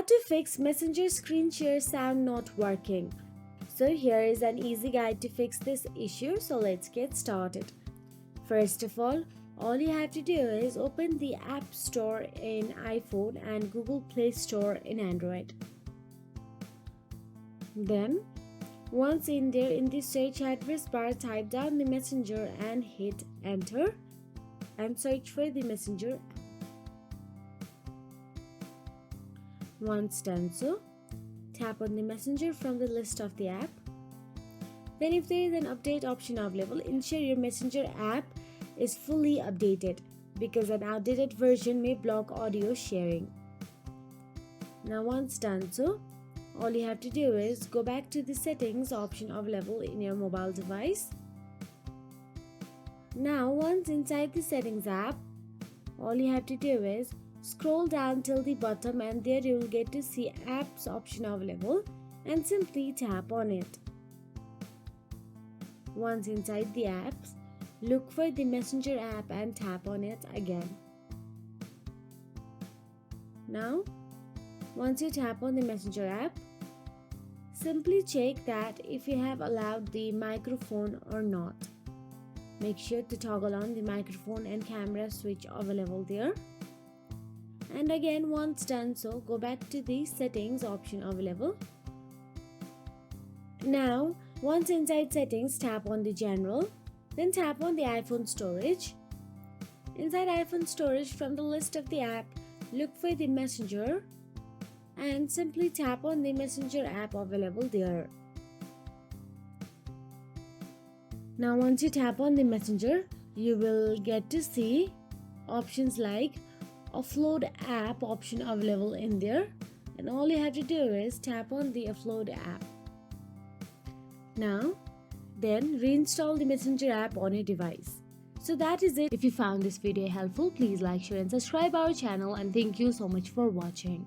to fix Messenger screen share sound not working. So here is an easy guide to fix this issue, so let's get started. First of all you have to do is open the App Store in iPhone and Google Play Store in Android. Then, once in there, in the search address bar, type down the Messenger and hit enter and search for the Messenger app. Once done so, tap on the Messenger from the list of the app. Then if there is an update option available, ensure your Messenger app is fully updated because an outdated version may block audio sharing. Now once done so, all you have to do is go back to the settings option available in your mobile device. Now once inside the settings app, all you have to do is scroll down till the bottom and there you will get to see apps option available and simply tap on it. Once inside the apps, look for the Messenger app and tap on it again. Now, once you tap on the Messenger app, simply check that if you have allowed the microphone or not. Make sure to toggle on the microphone and camera switch available there. And again, once done so, go back to the settings option available. Now, once inside settings, tap on the general, then tap on the iPhone storage. Inside iPhone storage, from the list of the app, look for the Messenger and simply tap on the Messenger app available there. Now once you tap on the Messenger, you will get to see options like offload app option available in there, and all you have to do is tap on the offload app. Now then reinstall the Messenger app on your device. So that is it. If you found this video helpful, please like, share and subscribe our channel, and thank you so much for watching.